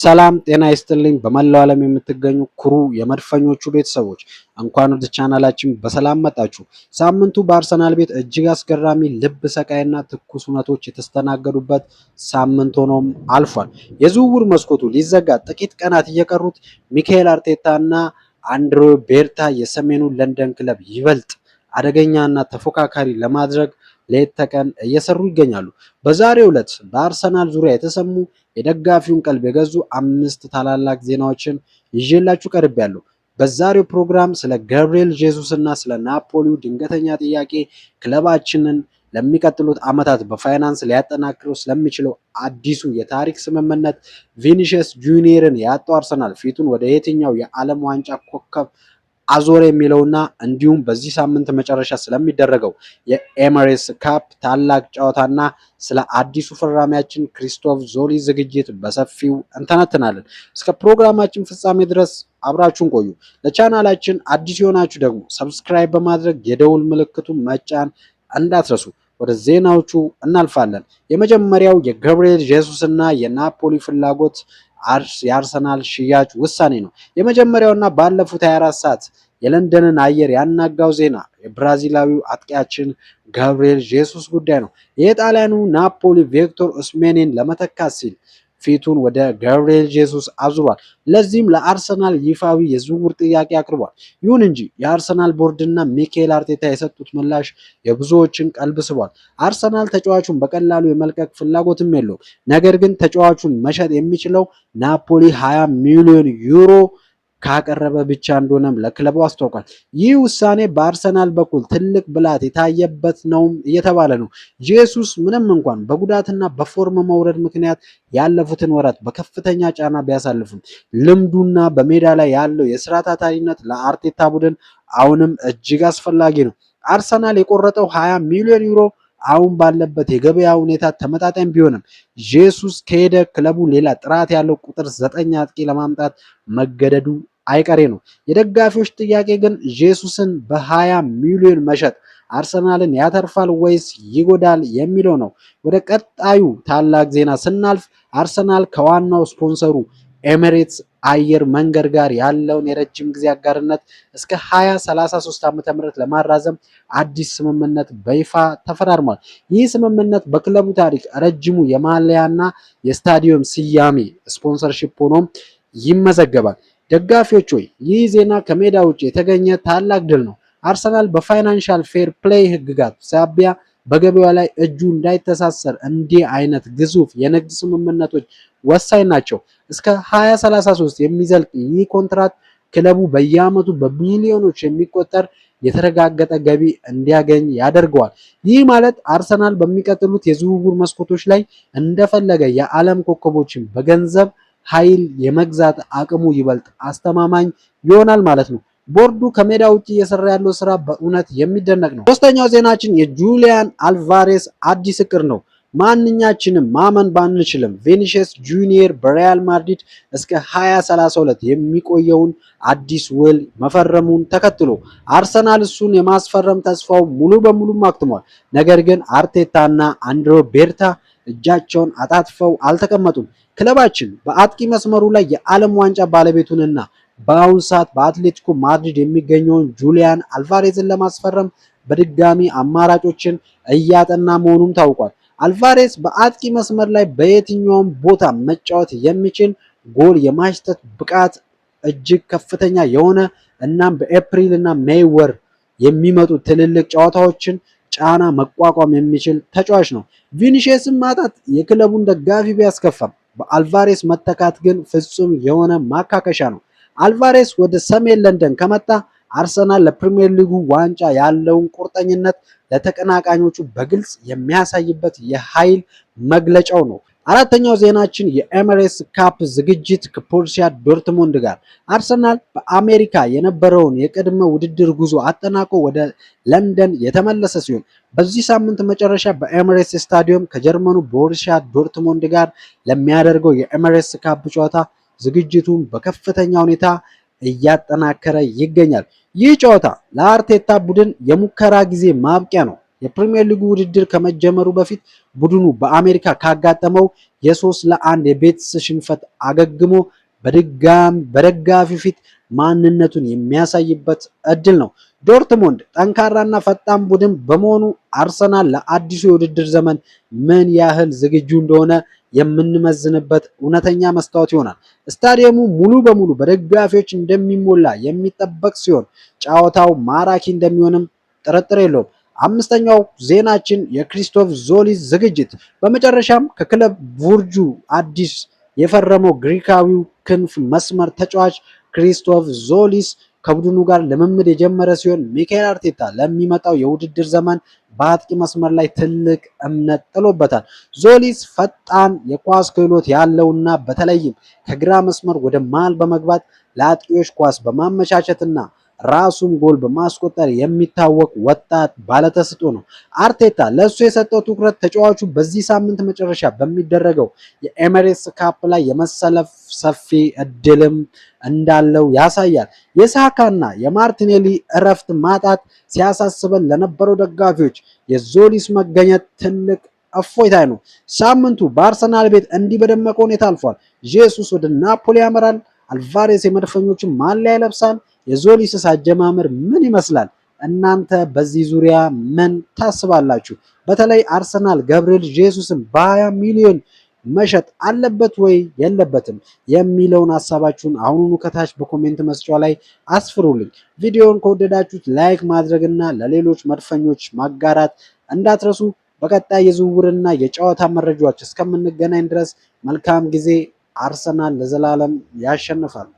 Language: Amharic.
ሰላም ጤና ይስጥልኝ። በመላው ዓለም የምትገኙ ኩሩ የመድፈኞቹ ቤተሰቦች እንኳን ወደ ቻናላችን በሰላም መጣችሁ። ሳምንቱ በአርሰናል ቤት እጅግ አስገራሚ ልብ ሰቃይና ትኩስ እውነቶች የተስተናገዱበት ሳምንት ሆኖም አልፏል። የዝውውር መስኮቱ ሊዘጋ ጥቂት ቀናት እየቀሩት ሚካኤል አርቴታና አንድሬ ቤርታ የሰሜኑ ለንደን ክለብ ይበልጥ አደገኛና ተፎካካሪ ለማድረግ ሌት ተቀን እየሰሩ ይገኛሉ። በዛሬው ዕለት በአርሰናል ዙሪያ የተሰሙ የደጋፊውን ቀልብ የገዙ 5 ታላላቅ ዜናዎችን ይዤላችሁ ቀርቤያለሁ። በዛሬው ፕሮግራም ስለ ገብርኤል ጄሱስ እና ስለ ናፖሊው ድንገተኛ ጥያቄ፣ ክለባችንን ለሚቀጥሉት ዓመታት በፋይናንስ ሊያጠናክረው ስለሚችለው አዲሱ የታሪክ ስምምነት፣ ቪኒሺየስ ጁኒየርን ያጣው አርሰናል ፊቱን ወደ የትኛው የዓለም ዋንጫ ኮከብ አዞር የሚለውና እንዲሁም በዚህ ሳምንት መጨረሻ ስለሚደረገው የኤሚሬትስ ካፕ ታላቅ ጨዋታና ስለ አዲሱ ፈራሚያችን ክሪስቶፍ ዞሊ ዝግጅት በሰፊው እንተነትናለን። እስከ ፕሮግራማችን ፍጻሜ ድረስ አብራችሁን ቆዩ። ለቻናላችን አዲስ የሆናችሁ ደግሞ ሰብስክራይብ በማድረግ የደውል ምልክቱን መጫን እንዳትረሱ። ወደ ዜናዎቹ እናልፋለን። የመጀመሪያው የገብርኤል ጄሱስ እና የናፖሊ ፍላጎት የአርሰናል ሽያጭ ውሳኔ ነው። የመጀመሪያውና ባለፉት 24 ሰዓት የለንደንን አየር ያናጋው ዜና የብራዚላዊው አጥቂያችን ገብርኤል ጄሱስ ጉዳይ ነው። የጣሊያኑ ናፖሊ ቪክቶር ኦስሜንን ለመተካት ሲል ፊቱን ወደ ገብርኤል ጄሱስ አዙሯል። ለዚህም ለአርሰናል ይፋዊ የዝውውር ጥያቄ አቅርቧል። ይሁን እንጂ የአርሰናል ቦርድና ሚካኤል አርቴታ የሰጡት ምላሽ የብዙዎችን ቀልብ ስቧል። አርሰናል ተጫዋቹን በቀላሉ የመልቀቅ ፍላጎትም የለውም። ነገር ግን ተጫዋቹን መሸጥ የሚችለው ናፖሊ 20 ሚሊዮን ዩሮ ካቀረበ ብቻ እንደሆነም ለክለቡ አስታውቋል። ይህ ውሳኔ በአርሰናል በኩል ትልቅ ብላት የታየበት ነው እየተባለ ነው። ጄሱስ ምንም እንኳን በጉዳትና በፎርም መውረድ ምክንያት ያለፉትን ወራት በከፍተኛ ጫና ቢያሳልፍም ልምዱና በሜዳ ላይ ያለው የስራ ታታሪነት ለአርቴታ ቡድን አሁንም እጅግ አስፈላጊ ነው። አርሰናል የቆረጠው 20 ሚሊዮን ዩሮ አሁን ባለበት የገበያ ሁኔታ ተመጣጣኝ ቢሆንም ጄሱስ ከሄደ ክለቡ ሌላ ጥራት ያለው ቁጥር 9 አጥቂ ለማምጣት መገደዱ አይቀሬ ነው። የደጋፊዎች ጥያቄ ግን ጄሱስን በ20 ሚሊዮን መሸጥ አርሰናልን ያተርፋል ወይስ ይጎዳል የሚለው ነው። ወደ ቀጣዩ ታላቅ ዜና ስናልፍ አርሰናል ከዋናው ስፖንሰሩ ኤሚሬትስ አየር መንገድ ጋር ያለውን የረጅም ጊዜ አጋርነት እስከ 2033 ዓ.ም ለማራዘም አዲስ ስምምነት በይፋ ተፈራርሟል። ይህ ስምምነት በክለቡ ታሪክ ረጅሙ የማሊያና የስታዲየም ስያሜ ስፖንሰርሺፕ ሆኖም ይመዘገባል። ደጋፊዎች ሆይ ይህ ዜና ከሜዳ ውጭ የተገኘ ታላቅ ድል ነው። አርሰናል በፋይናንሻል ፌር ፕሌይ ህግጋት ሳቢያ በገበያው ላይ እጁ እንዳይተሳሰር እንዲህ አይነት ግዙፍ የንግድ ስምምነቶች ወሳኝ ናቸው። እስከ 2033 የሚዘልቅ ይህ ኮንትራት ክለቡ በየዓመቱ በቢሊዮኖች የሚቆጠር የተረጋገጠ ገቢ እንዲያገኝ ያደርገዋል። ይህ ማለት አርሰናል በሚቀጥሉት የዝውውር መስኮቶች ላይ እንደፈለገ የዓለም ኮከቦችን በገንዘብ ኃይል የመግዛት አቅሙ ይበልጥ አስተማማኝ ይሆናል ማለት ነው። ቦርዱ ከሜዳ ውጭ እየሰራ ያለው ስራ በእውነት የሚደነቅ ነው። ሶስተኛው ዜናችን የጁሊያን አልቫሬስ አዲስ እቅድ ነው። ማንኛችንም ማመን ባንችልም ቪኒሺየስ ጁኒየር በሪያል ማድሪድ እስከ 2032 የሚቆየውን አዲስ ውል መፈረሙን ተከትሎ አርሰናል እሱን የማስፈረም ተስፋው ሙሉ በሙሉ አክትሟል። ነገር ግን አርቴታና አንድሬ ቤርታ እጃቸውን አጣጥፈው አልተቀመጡም። ክለባችን በአጥቂ መስመሩ ላይ የዓለም ዋንጫ ባለቤቱንና በአሁኑ ሰዓት በአትሌቲኮ ማድሪድ የሚገኘውን ጁሊያን አልቫሬዝን ለማስፈረም በድጋሚ አማራጮችን እያጠና መሆኑም ታውቋል። አልቫሬዝ በአጥቂ መስመር ላይ በየትኛውም ቦታ መጫወት የሚችል ጎል የማሽተት ብቃት እጅግ ከፍተኛ የሆነ እናም በኤፕሪል እና ሜይ ወር የሚመጡ ትልልቅ ጨዋታዎችን ጫና መቋቋም የሚችል ተጫዋች ነው። ቪኒሺየስን ማጣት የክለቡን ደጋፊ ቢያስከፋም በአልቫሬዝ መተካት ግን ፍጹም የሆነ ማካከሻ ነው። አልቫሬስ ወደ ሰሜን ለንደን ከመጣ አርሰናል ለፕሪሚየር ሊጉ ዋንጫ ያለውን ቁርጠኝነት ለተቀናቃኞቹ በግልጽ የሚያሳይበት የኃይል መግለጫው ነው። አራተኛው ዜናችን የኤሚሬትስ ካፕ ዝግጅት ከቦሩሲያ ዶርትሙንድ ጋር። አርሰናል በአሜሪካ የነበረውን የቅድመ ውድድር ጉዞ አጠናቆ ወደ ለንደን የተመለሰ ሲሆን በዚህ ሳምንት መጨረሻ በኤሚሬትስ ስታዲየም ከጀርመኑ ቦሩሲያ ዶርትሙንድ ጋር ለሚያደርገው የኤሚሬትስ ካፕ ጨዋታ ዝግጅቱን በከፍተኛ ሁኔታ እያጠናከረ ይገኛል። ይህ ጨዋታ ለአርቴታ ቡድን የሙከራ ጊዜ ማብቂያ ነው። የፕሪሚየር ሊጉ ውድድር ከመጀመሩ በፊት ቡድኑ በአሜሪካ ካጋጠመው የ3-1 የቤትስ ሽንፈት አገግሞ በደጋፊው ፊት ማንነቱን የሚያሳይበት እድል ነው። ዶርትሙንድ ጠንካራና ፈጣን ቡድን በመሆኑ አርሰናል ለአዲሱ የውድድር ዘመን ምን ያህል ዝግጁ እንደሆነ የምንመዝንበት እውነተኛ መስታወት ይሆናል። ስታዲየሙ ሙሉ በሙሉ በደጋፊዎች እንደሚሞላ የሚጠበቅ ሲሆን ጨዋታው ማራኪ እንደሚሆንም ጥርጥር የለውም። አምስተኛው ዜናችን የክሪስቶፍ ዞሊስ ዝግጅት። በመጨረሻም ከክለብ ቡርጁ አዲስ የፈረመው ግሪካዊው ክንፍ መስመር ተጫዋች ክሪስቶፍ ዞሊስ ከቡድኑ ጋር ልምምድ የጀመረ ሲሆን ሚካኤል አርቴታ ለሚመጣው የውድድር ዘመን በአጥቂ መስመር ላይ ትልቅ እምነት ጥሎበታል። ዞሊስ ፈጣን የኳስ ክህሎት ያለውና በተለይም ከግራ መስመር ወደ መሃል በመግባት ለአጥቂዎች ኳስ በማመቻቸትና ራሱም ጎል በማስቆጠር የሚታወቅ ወጣት ባለተሰጥኦ ነው። አርቴታ ለእሱ የሰጠው ትኩረት ተጫዋቹ በዚህ ሳምንት መጨረሻ በሚደረገው የኤሚሬትስ ካፕ ላይ የመሰለፍ ሰፊ እድልም እንዳለው ያሳያል። የሳካና የማርቲኔሊ እረፍት ማጣት ሲያሳስበን ለነበረው ደጋፊዎች የዞሊስ መገኘት ትልቅ እፎይታ ነው። ሳምንቱ በአርሰናል ቤት እንዲህ በደመቀ ሁኔታ አልፏል። ጄሱስ ወደ ናፖሊ ያመራል። አልቫሬስ የመድፈኞችን ማሊያ ይለብሳል። የዞሊስስ አጀማመር ምን ይመስላል? እናንተ በዚህ ዙሪያ ምን ታስባላችሁ? በተለይ አርሰናል ገብርኤል ጄሱስን በ20 ሚሊዮን መሸጥ አለበት ወይ የለበትም የሚለውን ሀሳባችሁን አሁኑኑ ከታች በኮሜንት መስጫው ላይ አስፍሩልኝ። ቪዲዮውን ከወደዳችሁት ላይክ ማድረግና ለሌሎች መድፈኞች ማጋራት እንዳትረሱ። በቀጣይ የዝውውርና የጨዋታ መረጃዎች እስከምንገናኝ ድረስ መልካም ጊዜ። አርሰናል ለዘላለም ያሸንፋል።